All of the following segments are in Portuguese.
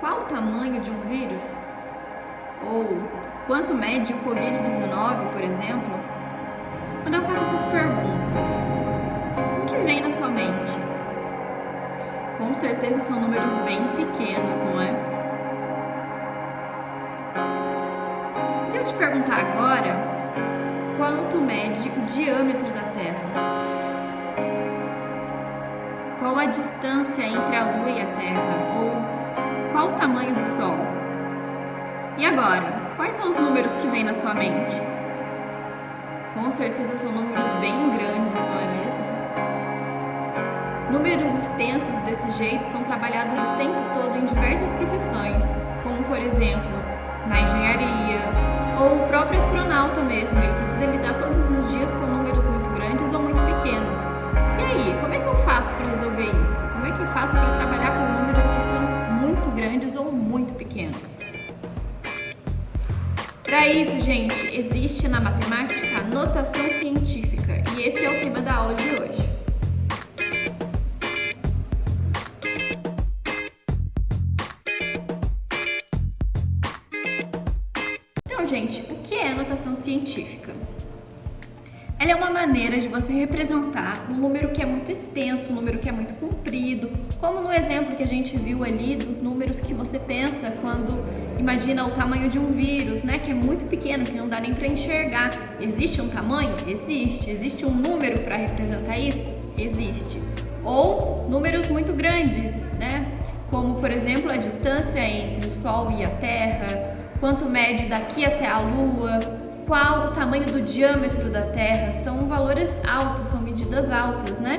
qual o tamanho de um vírus? Ou quanto mede o Covid-19, por exemplo? Quando eu faço essas perguntas, o que vem na sua mente? Com certeza são números bem pequenos, não é? Se eu te perguntar agora, quanto mede o diâmetro da Terra? Qual a distância entre a Lua e a Terra? Ou qual o tamanho do Sol? E agora, quais são os números que vêm na sua mente? Com certeza são números bem grandes, não é mesmo? Números extensos desse jeito são trabalhados o tempo todo em diversas profissões, como por exemplo, na engenharia, ou o próprio astronauta mesmo, ele precisa lidar todos os dias com números muito grandes ou muito pequenos. E aí, como é que eu faço para resolver isso? Como é que eu faço para trabalhar com números que estão muito grandes ou muito pequenos? Para isso, gente, existe na matemática a notação científica, e esse é o tema da aula de hoje. Então, gente, o que é notação científica? Ela é uma maneira de você representar um número que é muito extenso, um número que é muito comprido, como no exemplo que a gente viu ali dos números que você pensa quando imagina o tamanho de um vírus, né, que é muito pequeno, que não dá nem para enxergar. Existe um tamanho? Existe. Existe um número para representar isso? Existe. Ou números muito grandes, né, como por exemplo a distância entre o Sol e a Terra, quanto mede daqui até a Lua, qual o tamanho do diâmetro da Terra, são valores altos, são medidas altas, né?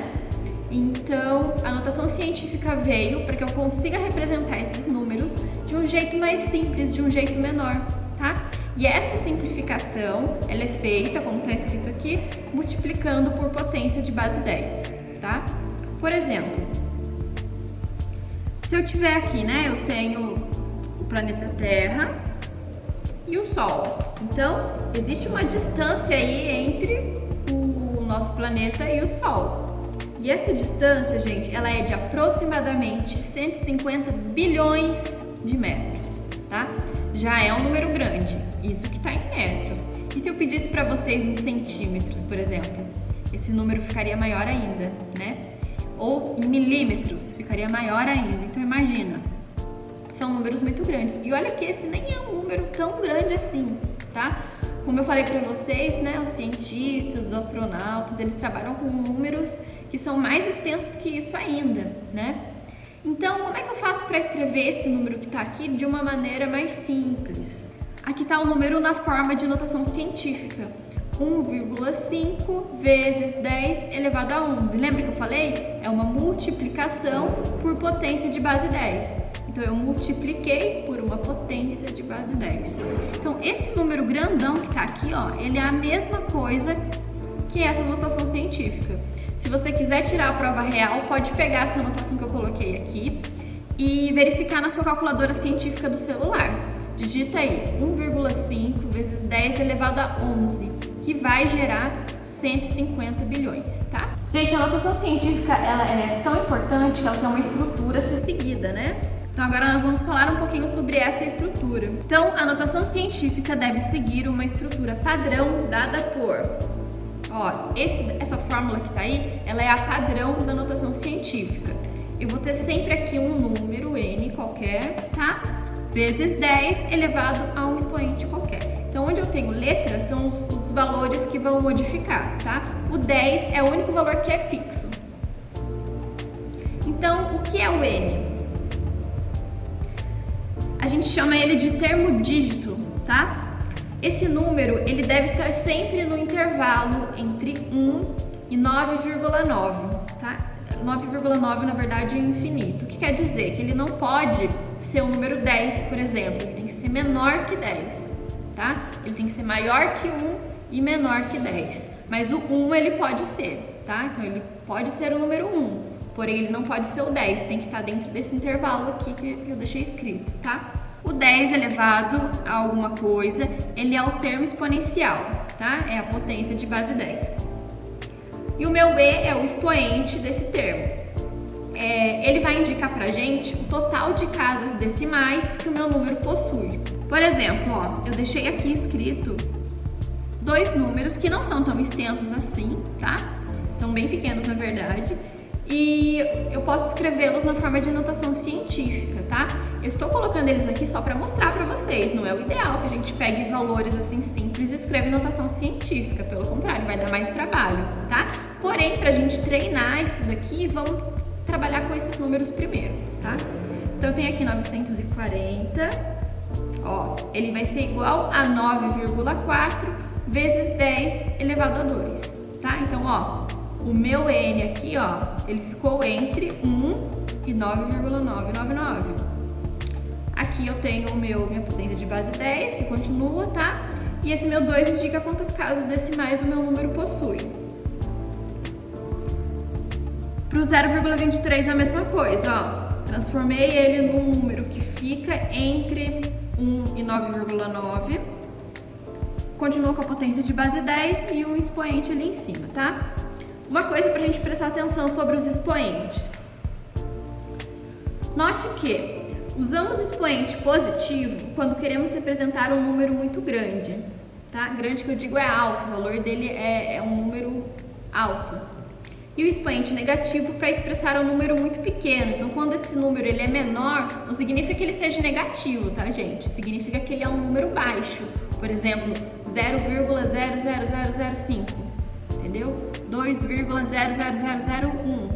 Então, a notação científica veio para que eu consiga representar esses números de um jeito mais simples, de um jeito menor, tá? E essa simplificação, ela é feita, como está escrito aqui, multiplicando por potência de base 10, tá? Por exemplo, se eu tiver aqui, né, eu tenho o planeta Terra e o Sol. Então, existe uma distância aí entre o nosso planeta e o Sol. E essa distância, gente, ela é de aproximadamente 150 bilhões de metros, tá? Já é um número grande, isso que está em metros. E se eu pedisse para vocês em centímetros, por exemplo, esse número ficaria maior ainda, né? Ou em milímetros, ficaria maior ainda. Então, imagina, são números muito grandes. E olha que esse nem é um número tão grande assim, tá? Como eu falei para vocês, né, os cientistas, os astronautas, eles trabalham com números que são mais extensos que isso ainda, né? Então, como é que eu faço para escrever esse número que está aqui de uma maneira mais simples? Aqui está o número na forma de notação científica. 1,5 vezes 10 elevado a 11. Lembra que eu falei? É uma multiplicação por potência de base 10. Então, eu multipliquei por uma potência de base 10. Então, esse número grandão que está aqui, ó, ele é a mesma coisa que essa notação científica. Se você quiser tirar a prova real, pode pegar essa notação que eu coloquei aqui e verificar na sua calculadora científica do celular. Digita aí 1,5 vezes 10 elevado a 11, que vai gerar 150 bilhões, tá? Gente, a notação científica, ela é tão importante que ela tem uma estrutura a ser seguida, né? Então agora nós vamos falar um pouquinho sobre essa estrutura. Então, a notação científica deve seguir uma estrutura padrão dada por... Ó, essa fórmula que tá aí, ela é a padrão da notação científica. Eu vou ter sempre aqui um número, n qualquer, tá? Vezes 10 elevado a um expoente qualquer. Então, onde eu tenho letras, são os valores que vão modificar, tá? O 10 é o único valor que é fixo. Então, o que é o n? A gente chama ele de termo dígito, tá? Esse número, ele deve estar sempre no intervalo entre 1 e 9,9, tá? 9,9 na verdade é infinito. O que quer dizer? Que ele não pode ser o número 10, por exemplo. Ele tem que ser menor que 10, tá? Ele tem que ser maior que 1 e menor que 10. Mas o 1 ele pode ser, tá? Então ele pode ser o número 1, porém ele não pode ser o 10. Tem que estar dentro desse intervalo aqui que eu deixei escrito, tá? O 10 elevado a alguma coisa, ele é o termo exponencial, tá? É a potência de base 10. E o meu e é o expoente desse termo. ele vai indicar pra gente o total de casas decimais que o meu número possui. Por exemplo, ó, eu deixei aqui escrito dois números que não são tão extensos assim, tá? São bem pequenos, na verdade. E eu posso escrevê-los na forma de notação científica, tá? Eu estou colocando eles aqui só para mostrar para vocês. Não é o ideal que a gente pegue valores assim simples e escreva em notação científica. Pelo contrário, vai dar mais trabalho, tá? Porém, para a gente treinar isso daqui, vamos trabalhar com esses números primeiro, tá? Então, eu tenho aqui 940. Ó, ele vai ser igual a 9,4 vezes 10 elevado a 2, tá? Então, ó, o meu N aqui, ó, ele ficou entre 1 e 9,999. Aqui eu tenho minha potência de base 10, que continua, tá? E esse meu 2 indica quantas casas decimais o meu número possui. Para o 0,23 é a mesma coisa, ó. Transformei ele num número que fica entre 1 e 9,9. Continua com a potência de base 10 e um expoente ali em cima, tá? Uma coisa para a gente prestar atenção sobre os expoentes. Note que usamos expoente positivo quando queremos representar um número muito grande, tá? Grande que eu digo é alto, o valor dele é um número alto. E o expoente negativo para expressar um número muito pequeno. Então, quando esse número ele é menor, não significa que ele seja negativo, tá, gente? Significa que ele é um número baixo. Por exemplo, 0,00005. Entendeu? 2,00001,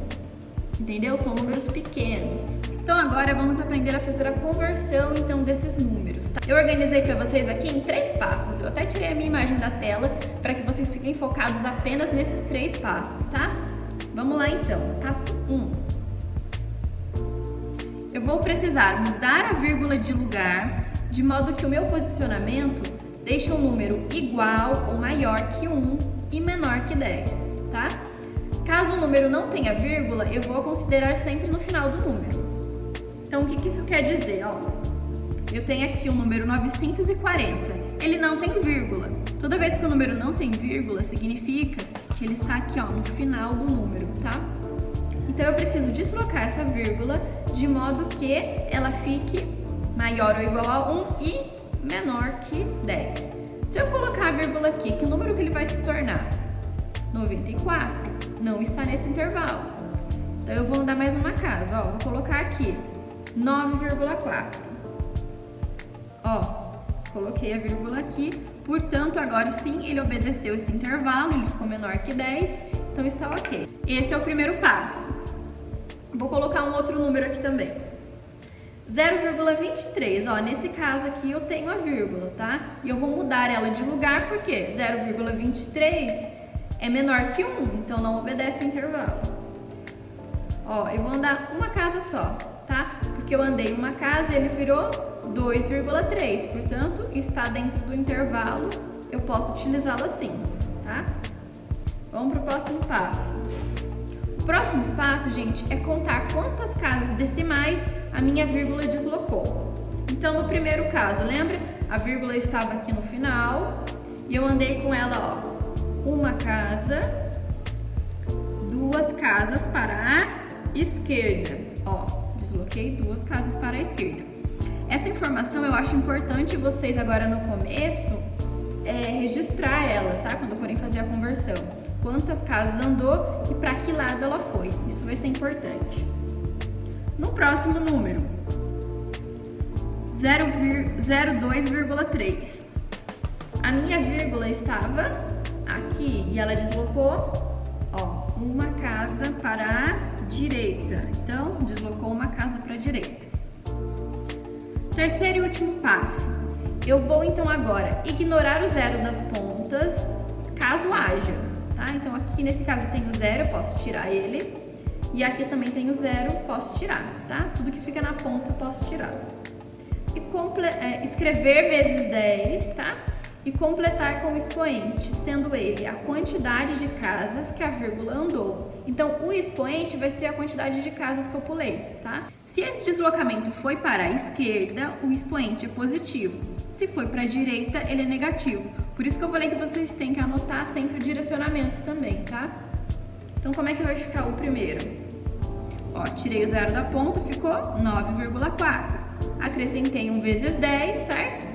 entendeu? São números pequenos. Então agora vamos aprender a fazer a conversão então desses números, tá? Eu organizei para vocês aqui em 3 passos. Eu até tirei a minha imagem da tela para que vocês fiquem focados apenas nesses 3 passos, tá? Vamos lá então. Passo 1. Eu vou precisar mudar a vírgula de lugar de modo que o meu posicionamento deixe um número igual ou maior que 1 e menor que 10, tá? Caso o número não tenha vírgula, eu vou considerar sempre no final do número. Então, o que isso quer dizer? Ó, eu tenho aqui o número 940, ele não tem vírgula. Toda vez que o número não tem vírgula, significa que ele está aqui, ó, no final do número, tá? Então, eu preciso deslocar essa vírgula de modo que ela fique maior ou igual a 1 e menor que 10. Se eu colocar a vírgula aqui, que número que ele vai se tornar? 94. Não está nesse intervalo. Então, eu vou andar mais uma casa. Ó, vou colocar aqui 9,4. Ó, coloquei a vírgula aqui. Portanto, agora sim, ele obedeceu esse intervalo. Ele ficou menor que 10. Então, está ok. Esse é o primeiro passo. Vou colocar um outro número aqui também. 0,23, ó, nesse caso aqui eu tenho a vírgula, tá? E eu vou mudar ela de lugar porque 0,23 é menor que 1, então não obedece o intervalo. Ó, eu vou andar uma casa só, tá? Porque eu andei uma casa e ele virou 2,3, portanto, está dentro do intervalo, eu posso utilizá-lo assim, tá? Vamos para o próximo passo. O próximo passo, gente, é contar quantas casas decimais a minha vírgula deslocou. Então, no primeiro caso, lembra? A vírgula estava aqui no final e eu andei com ela, ó, uma casa, 2 casas para a esquerda. Ó, desloquei 2 casas para a esquerda. Essa informação eu acho importante vocês agora no começo registrar ela, tá? Quando forem fazer a conversão. Quantas casas andou e para que lado ela foi. Isso vai ser importante. No próximo número, 02,3. A minha vírgula estava aqui e ela deslocou, ó, uma casa para a direita. Então, deslocou uma casa para a direita. Terceiro e último passo. Eu vou então agora ignorar o zero das pontas, caso haja. Tá? Então, aqui nesse caso eu tenho 0, eu posso tirar ele. E aqui também tenho 0, posso tirar, tá? Tudo que fica na ponta eu posso tirar. E escrever vezes 10, tá? E completar com o expoente, sendo ele a quantidade de casas que a vírgula andou. Então, o expoente vai ser a quantidade de casas que eu pulei, tá? Se esse deslocamento foi para a esquerda, o expoente é positivo. Se foi para a direita, ele é negativo. Por isso que eu falei que vocês têm que anotar sempre o direcionamento também, tá? Então, como é que vai ficar o primeiro? Ó, tirei o zero da ponta, ficou 9,4. Acrescentei 1 vezes 10, certo?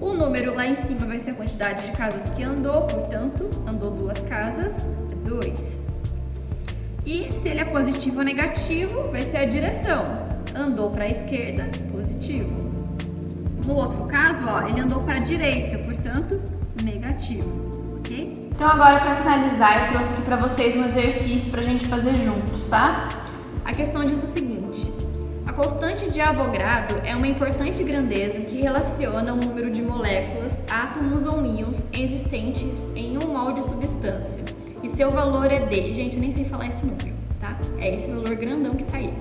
O número lá em cima vai ser a quantidade de casas que andou, portanto, andou 2 casas, 2. E se ele é positivo ou negativo, vai ser a direção. Andou para a esquerda, positivo. No outro caso, ó, ele andou para a direita, portanto, negativo, ok? Então agora, para finalizar, eu trouxe aqui para vocês um exercício para a gente fazer juntos, tá? A questão diz o seguinte: a constante de Avogadro é uma importante grandeza que relaciona o número de moléculas, átomos ou íons existentes em um mol de substância. E seu valor é de... Gente, eu nem sei falar esse número, tá? É esse valor grandão que tá aí.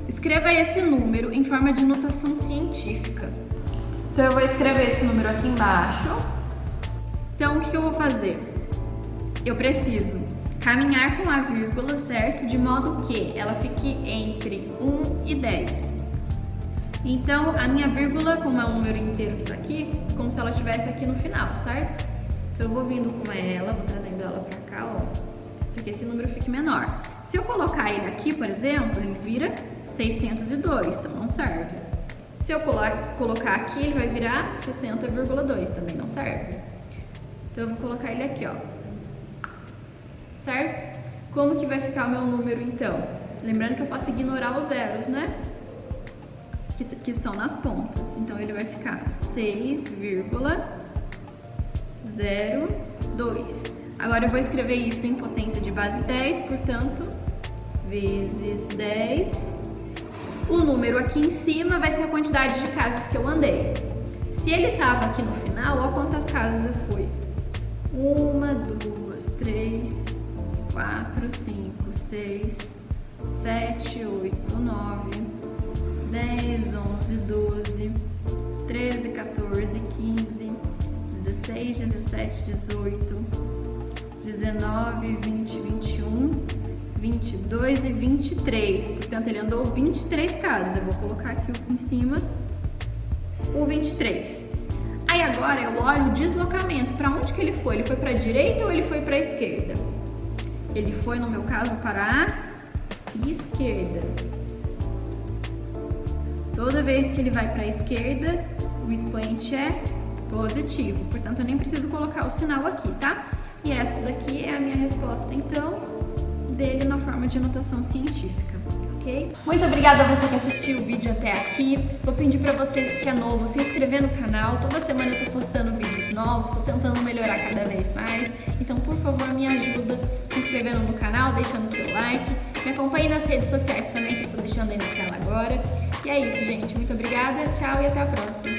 Escreva esse número em forma de notação científica. Então eu vou escrever esse número aqui embaixo. Então, o que eu vou fazer? Eu preciso caminhar com a vírgula, certo? De modo que ela fique entre 1 e 10. Então, a minha vírgula, como é um número inteiro que tá aqui, como se ela estivesse aqui no final, certo? Então, eu vou vindo com ela, vou trazendo ela pra cá, ó, para que esse número fique menor. Se eu colocar ele aqui, por exemplo, ele vira 602, então não serve. Se eu colocar aqui, ele vai virar 60,2, também não serve. Então, eu vou colocar ele aqui, ó. Certo? Como que vai ficar o meu número, então? Lembrando que eu posso ignorar os zeros, né? Que estão nas pontas. Então, ele vai ficar 6,02. Agora, eu vou escrever isso em potência de base 10, portanto, vezes 10. O número aqui em cima vai ser a quantidade de casas que eu andei. Se ele estava aqui no final, olha quantas casas eu fui. 1, 2, 3, 4, 5, 6, 7, 8, 9, 10, 11, 12, 13, 14, 15, 16, 17, 18, 19, 20, 21, 22 e 23. Portanto, ele andou 23 casas. Eu vou colocar aqui em cima o 23. Aí agora eu olho o deslocamento. Para onde que ele foi? Ele foi para a direita ou ele foi para a esquerda? Ele foi, no meu caso, para a esquerda. Toda vez que ele vai para a esquerda, o expoente é positivo. Portanto, eu nem preciso colocar o sinal aqui, tá? E essa daqui é a minha resposta, então, dele na forma de notação científica, ok? Muito obrigada a você que assistiu o vídeo até aqui. Vou pedir para você que é novo se inscrever no canal. Toda semana eu tô postando vídeos novos, tô tentando melhorar cada vez mais. Então, por favor, me ajuda se inscrevendo no canal, deixando o seu like. Me acompanhe nas redes sociais também, que eu tô deixando aí na tela agora. E é isso, gente. Muito obrigada, tchau e até a próxima.